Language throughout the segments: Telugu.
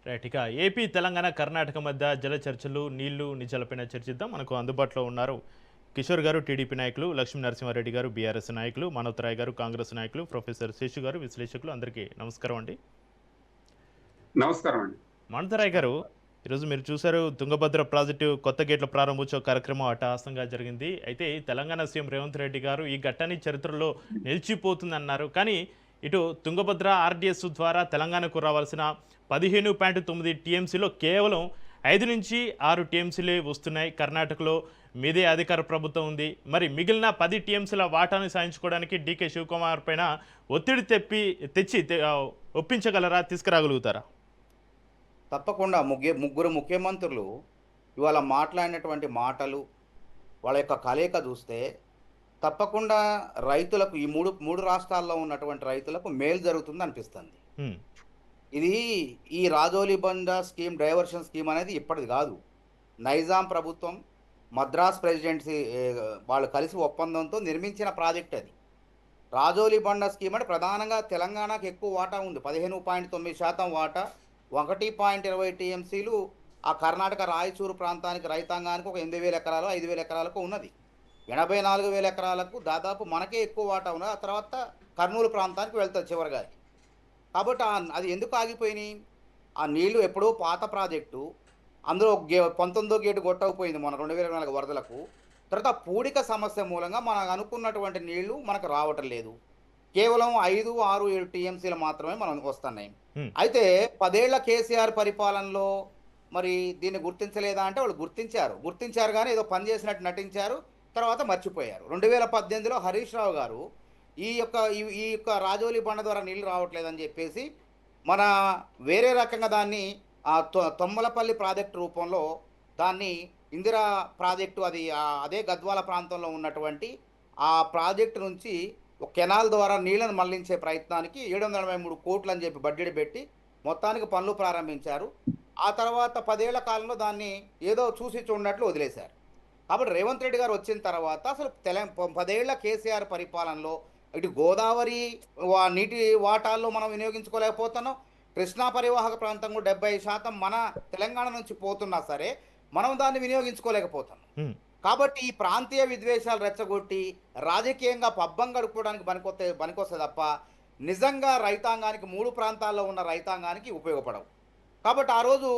రైట్. ఇక ఏపీ, తెలంగాణ, కర్ణాటక మధ్య జల చర్చలు, నీళ్లు, నిజాలపైన చర్చిద్దాం. మనకు అందుబాటులో ఉన్నారు కిషోర్ గారు, టీడీపీ నాయకులు, లక్ష్మీ నరసింహారెడ్డి గారు, బీఆర్ఎస్ నాయకులు, మానవతరాయ్ గారు, కాంగ్రెస్ నాయకులు, ప్రొఫెసర్ శేషు గారు, విశ్లేషకులు. అందరికీ నమస్కారం అండి. నమస్కారం అండి. మానవతరాయ్ గారు, ఈరోజు మీరు చూశారు తుంగభద్ర ప్రాజెక్టు కొత్త గేట్ల ప్రారంభోత్సవ కార్యక్రమం అట్టహాసంగా జరిగింది. అయితే తెలంగాణ సీఎం రేవంత్ రెడ్డి గారు ఈ ఘట్టాన్ని చరిత్రలో నిలిచిపోతుందన్నారు. కానీ ఇటు తుంగభద్ర ఆర్డీఎస్ ద్వారా తెలంగాణకు రావాల్సిన 15.9 టీఎంసీలో కేవలం 5 నుంచి 6 టీఎంసీలే వస్తున్నాయి. కర్ణాటకలో మీదే అధికార ప్రభుత్వం ఉంది. మరి మిగిలిన 10 టీఎంసీల వాటాను సాధించుకోవడానికి డీకే శివకుమార్ పైన ఒత్తిడి తెచ్చి ఒప్పించగలరా, తీసుకురాగలుగుతారా? తప్పకుండా ముగ్గురు ముఖ్యమంత్రులు ఇవాళ మాట్లాడినటువంటి మాటలు, వాళ్ళ యొక్క కలయిక చూస్తే తప్పకుండా రైతులకు ఈ మూడు మూడు రాష్ట్రాల్లో ఉన్నటువంటి రైతులకు మేలు జరుగుతుంది అనిపిస్తుంది. హ్మ్. ఇది ఈ రాజోలి బండ స్కీమ్, డైవర్షన్ స్కీమ్ అనేది ఇప్పటిది కాదు. నైజాం ప్రభుత్వం, మద్రాస్ ప్రెసిడెన్సీ వాళ్ళు కలిసి ఒప్పందంతో నిర్మించిన ప్రాజెక్ట్ అది. రాజోలి బండ స్కీమ్ అంటే ప్రధానంగా తెలంగాణకు ఎక్కువ వాటా ఉంది, 15.9% వాటా. 1.20 టీఎంసీలు ఆ కర్ణాటక రాయచూరు ప్రాంతానికి, రైతాంగానికి ఒక 8,000 ఎకరాలు 5,000 ఎకరాలకు ఉన్నది. 84,000 ఎకరాలకు దాదాపు మనకే ఎక్కువ వాటా ఉన్నది. ఆ తర్వాత కర్నూలు ప్రాంతానికి వెళ్తుంది చివరిగా. కాబట్టి అది ఎందుకు ఆగిపోయినాయి? ఆ నీళ్లు ఎప్పుడో పాత ప్రాజెక్టు, అందులో 19వ గేటు కొట్టకపోయింది మన 2024 వరదలకు. తర్వాత పూడిక సమస్య మూలంగా మనకు అనుకున్నటువంటి నీళ్లు మనకు రావటం లేదు. కేవలం 5, 6, 7 టీఎంసీలు మాత్రమే మనం వస్తున్నాయి. హ్మ్. అయితే 10 ఏళ్ల కేసీఆర్ పరిపాలనలో మరి దీన్ని గుర్తించలేదా అంటే వాళ్ళు గుర్తించారు కానీ ఏదో పని చేసినట్టు నటించారు, తర్వాత మర్చిపోయారు. 2018లో హరీష్ రావు గారు ఈ యొక్క రాజోలి బండ ద్వారా నీళ్లు రావట్లేదని చెప్పేసి మన వేరే రకంగా దాన్ని తొమ్మలపల్లి ప్రాజెక్టు రూపంలో దాన్ని ఇందిరా ప్రాజెక్టు, అది అదే గద్వాల ప్రాంతంలో ఉన్నటువంటి ఆ ప్రాజెక్టు నుంచి ఒక కెనాల్ ద్వారా నీళ్లను మళ్లించే ప్రయత్నానికి 783 కోట్లు అని చెప్పి బడ్జెట్ పెట్టి మొత్తానికి పనులు ప్రారంభించారు. ఆ తర్వాత 10 ఏళ్ల కాలంలో దాన్ని ఏదో చూసి చూడనట్లు వదిలేశారు. కాబట్టి రేవంత్ రెడ్డి గారు వచ్చిన తర్వాత అసలు 10 ఏళ్ల కేసీఆర్ పరిపాలనలో ఇటు గోదావరి నీటి వాటాల్లో మనం వినియోగించుకోలేకపోతున్నాం. కృష్ణా పరివాహక ప్రాంతం కూడా 70% మన తెలంగాణ నుంచి పోతున్నా సరే మనం దాన్ని వినియోగించుకోలేకపోతున్నాం. హ్మ్. కాబట్టి ఈ ప్రాంతీయ విద్వేషాలు రెచ్చగొట్టి రాజకీయంగా పబ్బం గడుపుకోవడానికి పనికొస్తే తప్ప నిజంగా రైతాంగానికి, 3 ప్రాంతాల్లో ఉన్న రైతాంగానికి ఉపయోగపడవు. కాబట్టి ఆ రోజు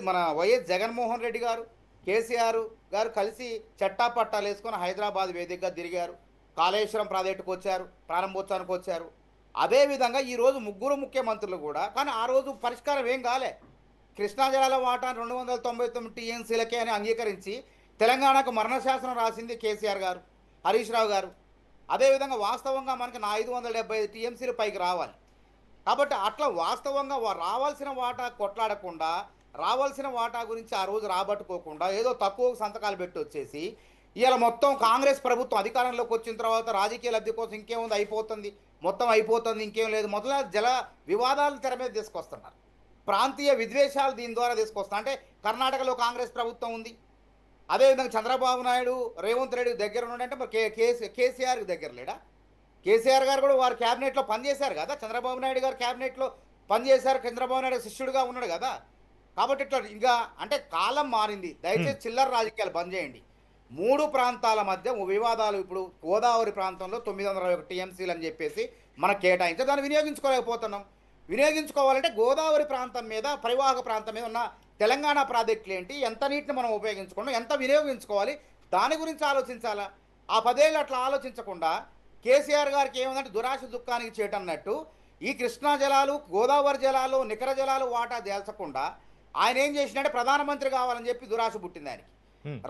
మన వైఎస్ జగన్మోహన్ రెడ్డి గారు, కేసీఆర్ గారు కలిసి చట్టాపట్టాలు వేసుకొని హైదరాబాద్ వేదికగా తిరిగారు. కాళేశ్వరం ప్రాజెక్టుకు వచ్చారు, ప్రారంభోత్సవానికి వచ్చారు. అదేవిధంగా ఈరోజు ముగ్గురు ముఖ్యమంత్రులు కూడా, కానీ ఆ రోజు పరిష్కారం ఏం కాలే. కృష్ణా జలాల వాటా 299 టీఎంసీలకే అని అంగీకరించి తెలంగాణకు మరణశాసనం రాసింది కేసీఆర్ గారు, హరీష్ రావు గారు. అదేవిధంగా వాస్తవంగా మనకి 575 టీఎంసీలు పైకి రావాలి. కాబట్టి అట్లా వాస్తవంగా రావాల్సిన వాటా కొట్లాడకుండా, రావాల్సిన వాటా గురించి ఆ రోజు రాబట్టుకోకుండా ఏదో తక్కువ సంతకాలు పెట్టి వచ్చేసి ఇవాళ మొత్తం కాంగ్రెస్ ప్రభుత్వం అధికారంలోకి వచ్చిన తర్వాత రాజకీయ లబ్ధి కోసం ఇంకేముంది, అయిపోతుంది, మొత్తం అయిపోతుంది, ఇంకేం లేదు, మొదల జల వివాదాలు తెర మీద తీసుకొస్తున్నారు. ప్రాంతీయ విద్వేషాలు దీని ద్వారా తీసుకొస్తా అంటే కర్ణాటకలో కాంగ్రెస్ ప్రభుత్వం ఉంది. అదేవిధంగా చంద్రబాబు నాయుడు, రేవంత్ రెడ్డి దగ్గర ఉన్నాడంటే మరి కేసీఆర్కి దగ్గర లేడా? కేసీఆర్ గారు కూడా వారి క్యాబినెట్లో పనిచేశారు కదా, చంద్రబాబు నాయుడు గారు క్యాబినెట్లో పనిచేశారు, చంద్రబాబు నాయుడు శిష్యుడిగా ఉన్నాడు కదా. కాబట్టి ఇట్లా ఇంకా అంటే కాలం మారింది. దయచేసి చిల్లర రాజకీయాలు బంద్ చేయండి. 3 ప్రాంతాల మధ్య వివాదాలు, ఇప్పుడు గోదావరి ప్రాంతంలో 921 టీఎంసీలు అని చెప్పేసి మనకు కేటాయించి దాన్ని వినియోగించుకోలేకపోతున్నాం. వినియోగించుకోవాలంటే గోదావరి ప్రాంతం మీద, పరివాహక ప్రాంతం మీద ఉన్న తెలంగాణ ప్రాజెక్టులు ఏంటి, ఎంత నీటిని మనం ఉపయోగించుకోవడం, ఎంత వినియోగించుకోవాలి, దాని గురించి ఆలోచించాలా. ఆ 10 ఏళ్ళు అట్లా ఆలోచించకుండా కేసీఆర్ గారికి ఏముందంటే దురాశ దుఃఖానికి చేయటన్నట్టు ఈ కృష్ణా జలాలు, గోదావరి జలాలు, నికర జలాలు వాటా తేల్చకుండా ఆయన ఏం చేసినట్టే ప్రధానమంత్రి కావాలని చెప్పి దురాశ పుట్టింది ఆయనకి.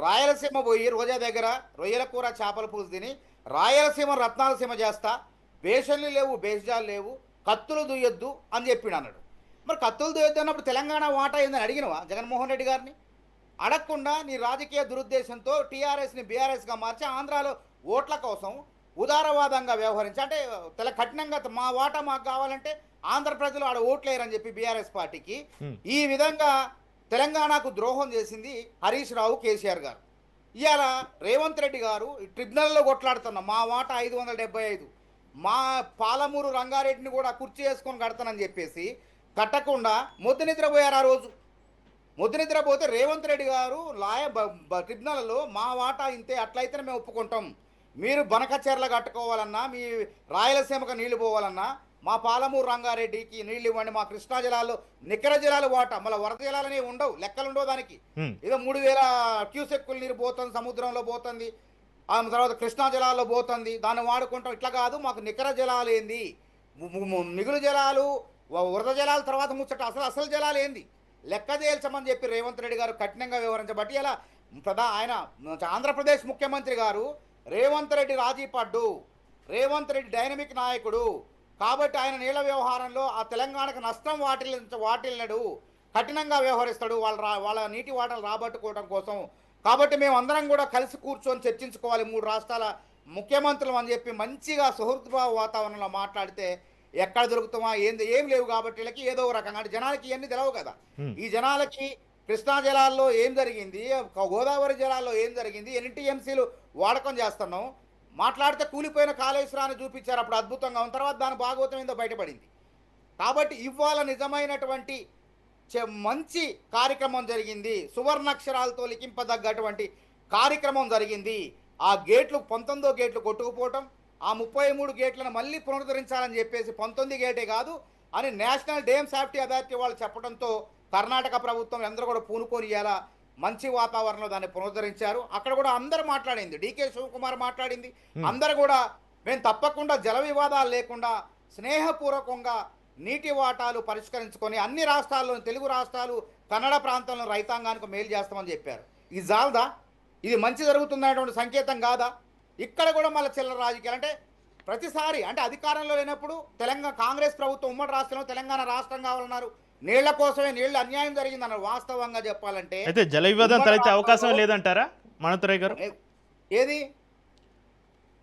రాయలసీమ పోయి రోజా దగ్గర రొయ్యల కూర, చేపల పులుసు తిని రాయలసీమ రత్నాలసీమ చేస్తా, బేషన్లు లేవు, బేషజాలు లేవు, కత్తులు దుయ్యొద్దు అని చెప్పిడు అన్నాడు. మరి కత్తులు దుయ్యొద్దు అన్నప్పుడు తెలంగాణ వాటా ఏందని అడిగినవా జగన్మోహన్ రెడ్డి గారిని? అడగకుండా నీ రాజకీయ దురుద్దేశంతో టీఆర్ఎస్ని బీఆర్ఎస్గా మార్చి ఆంధ్రాలో ఓట్ల కోసం ఉదారవాదంగా వ్యవహరించి, అంటే కఠినంగా మా వాటా మాకు కావాలంటే ఆంధ్ర ప్రజలు ఆడ ఓట్లేరని చెప్పి బీఆర్ఎస్ పార్టీకి ఈ విధంగా తెలంగాణకు ద్రోహం చేసింది హరీష్ రావు, కేసీఆర్ గారు. ఇవాళ రేవంత్ రెడ్డి గారు ట్రిబ్యునల్లో కొట్లాడుతున్నాం, మా వాటా 575, మా పాలమూరు రంగారెడ్డిని కూడా కుర్చీ వేసుకొని కడతానని చెప్పేసి కట్టకుండా మొద్దు నిద్రపోయారు ఆ రోజు. మొద్దు నిద్రపోతే రేవంత్ రెడ్డి గారు ట్రిబ్యునల్లో మా వాటా ఇంతే, అట్లయితేనే మేము ఒప్పుకుంటాం. మీరు బనకచెర్ల కట్టుకోవాలన్నా, మీ రాయలసీమకు నీళ్లు పోవాలన్నా, మా పాలమూరు రంగారెడ్డికి నీళ్ళు ఇవ్వండి, మా కృష్ణా జలాల్లో నికర జలాలు వాటా, మళ్ళీ వరద జలాలనే ఉండవు, లెక్కలు ఉండవు దానికి. ఏదో 3000 క్యూసెక్కుల నీరు పోతుంది, సముద్రంలో పోతుంది, ఆ తర్వాత కృష్ణా జలాల్లో పోతుంది, దాన్ని వాడుకుంటాం. ఇట్లా కాదు, మాకు నికర జలాలు ఏంది, మిగులు జలాలు, వరద జలాల తర్వాత ముచ్చట, అసలు జలాలు ఏంది లెక్క తేల్చమని చెప్పి రేవంత్ రెడ్డి గారు కఠినంగా వ్యవహరించబట్టి ఇలా ఆయన ఆంధ్రప్రదేశ్ ముఖ్యమంత్రి గారు రేవంత్ రెడ్డి రాజీ పడ్డు, రేవంత్ రెడ్డి డైనమిక్ నాయకుడు కాబట్టి ఆయన నీళ్ల వ్యవహారంలో ఆ తెలంగాణకు నష్టం వాటిల్లడు, కఠినంగా వ్యవహరిస్తాడు వాళ్ళ నీటి వాటలు రాబట్టుకోవడం కోసం. కాబట్టి మేము అందరం కూడా కలిసి కూర్చొని చర్చించుకోవాలి 3 రాష్ట్రాల ముఖ్యమంత్రులు అని చెప్పి మంచిగా సుహృద్భావ వాతావరణంలో మాట్లాడితే ఎక్కడ దొరుకుతామా ఏం లేవు. కాబట్టి వీళ్ళకి ఏదో ఒక రకంగా అంటే జనాలకి ఇవన్నీ తెలవు కదా. ఈ జనాలకి కృష్ణా జలాల్లో ఏం జరిగింది, గోదావరి జలాల్లో ఏం జరిగింది, ఎన్ని టీఎంసీలు వాడకం చేస్తున్నాం మాట్లాడితే కూలిపోయిన కాళేశ్వరాన్ని చూపించారు, అప్పుడు అద్భుతంగా ఉన్న తర్వాత దాని భాగవతం ఏందో బయటపడింది. కాబట్టి ఇవాళ నిజమైనటువంటి మంచి కార్యక్రమం జరిగింది, సువర్ణాక్షరాలతో లిఖింపదగ్గటువంటి కార్యక్రమం జరిగింది. ఆ గేట్లు 19వ గేట్లు కొట్టుకుపోవటం, ఆ 33 గేట్లను మళ్ళీ పునరుద్ధరించాలని చెప్పేసి 19 గేటే కాదు అని నేషనల్ డ్యామ్ సేఫ్టీ అథారిటీ వాళ్ళు చెప్పడంతో కర్ణాటక ప్రభుత్వం అందరూ కూడా పూనుకొని ఇలా మంచి వాతావరణంలో దాన్ని పునరుద్ధరించారు. అక్కడ కూడా అందరూ మాట్లాడింది, డీకే శివకుమార్ మాట్లాడింది, అందరూ కూడా మేము తప్పకుండా జల వివాదాలు లేకుండా స్నేహపూర్వకంగా నీటి వాటాలు పరిష్కరించుకొని అన్ని రాష్ట్రాల్లో, తెలుగు రాష్ట్రాలు, కన్నడ ప్రాంతంలో రైతాంగానికి మేలు చేస్తామని చెప్పారు. ఇది జాలదా? ఇది మంచి జరుగుతున్నటువంటి సంకేతం కాదా? ఇక్కడ కూడా మళ్ళీ చిల్లర రాజకీయాలు అంటే ప్రతిసారి అంటే అధికారంలో లేనప్పుడు కాంగ్రెస్ ప్రభుత్వం ఉమ్మడి రాష్ట్రంలో తెలంగాణ రాష్ట్రం కావాలన్నారు, నీళ్ల కోసమే నీళ్లు అన్యాయం జరిగిందన్నారు. వాస్తవంగా చెప్పాలంటే అయితే జల వివాదం తలెత్తే అవకాశం లేదంటారా మానవతరాయ్ గారు? ఏది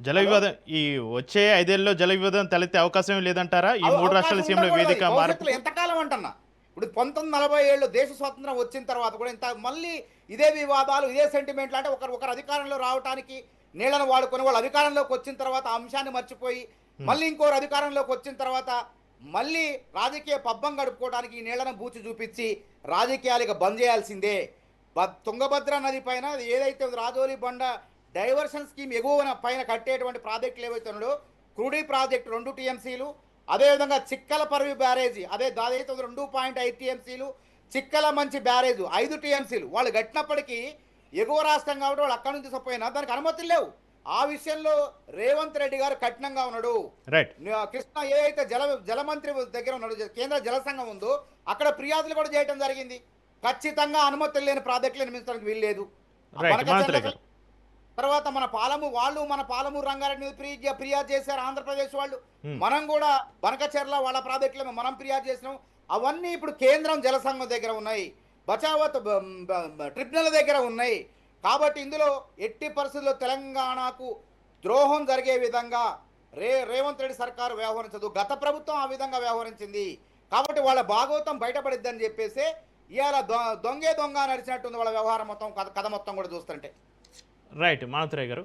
జల వివాదం ఈ వచ్చే 5 ఏళ్ళలో జల వివాదం తలెత్తే అవకాశం లేదంటారా? ఈ 3 రాష్ట్రాల సీఎంల వేదిక మార్పు ఎంతకాలం అంటున్నా, ఇప్పుడు 1947 దేశ స్వాతంత్రం వచ్చిన తర్వాత కూడా ఇంత మళ్ళీ ఇదే వివాదాలు, ఇదే సెంటిమెంట్లు. అంటే ఒకరు అధికారంలో రావడానికి నీళ్లను వాడుకొని వాళ్ళు అధికారంలోకి వచ్చిన తర్వాత ఆ అంశాన్ని మర్చిపోయి మళ్ళీ ఇంకోరు అధికారంలోకి వచ్చిన తర్వాత మళ్ళీ రాజకీయ పబ్బం గడుపుకోవడానికి ఈ నీళ్లను బూచి చూపించి రాజకీయాలుగా బంద్ చేయాల్సిందే. తుంగభద్ర నది పైన ఏదైతే రాజోలి బండ డైవర్షన్ స్కీమ్ ఎగువన పైన కట్టేటువంటి ప్రాజెక్టులు ఏవైతే ఉన్నాయో, క్రూడీ ప్రాజెక్టు 2 టీఎంసీలు, అదేవిధంగా చిక్కల పర్వి బ్యారేజీ అదైతే 2.5 టీఎంసీలు, చిక్కల మంచి బ్యారేజ్ 5 టీఎంసీలు వాళ్ళు కట్టినప్పటికీ ఎగువ రాష్ట్రం కాబట్టి వాళ్ళు అక్కడి నుంచి తీసుకుపోయినా దానికి అనుమతులు లేవు. ఆ విషయంలో రేవంత్ రెడ్డి గారు కఠినంగా ఉన్నాడు. కృష్ణ ఏదైతే జలమంత్రి దగ్గర ఉన్నాడు, కేంద్ర జల సంఘం ఉందో అక్కడ ఫిర్యాదులు కూడా చేయడం జరిగింది. ఖచ్చితంగా అనుమతులు లేని ప్రాజెక్టులు నిర్మించడానికి వీల్లేదు. తర్వాత మన పాలమూరు రంగారెడ్డి మీద ఫిర్యాదు చేశారు ఆంధ్రప్రదేశ్ వాళ్ళు. మనం కూడా బనకచెర్ల వాళ్ళ ప్రాజెక్టులను మనం ఫిర్యాదు చేసినాం. అవన్నీ ఇప్పుడు కేంద్రం జల సంఘం దగ్గర ఉన్నాయి, బచావత్ ట్రిబ్యునల్ దగ్గర ఉన్నాయి. కాబట్టి ఇందులో ఎట్టి పరిస్థితుల్లో తెలంగాణకు ద్రోహం జరిగే విధంగా రేవంత్ రెడ్డి సర్కారు వ్యవహరించదు. గత ప్రభుత్వం ఆ విధంగా వ్యవహరించింది కాబట్టి వాళ్ళ భాగవతం బయటపడిద్దని చెప్పేసి ఇవాళ దొంగ నడిచినట్టుంది వాళ్ళ వ్యవహారం మొత్తం, కథ మొత్తం కూడా చూస్తుంటే. రైట్ మానవతరాయ్ గారు.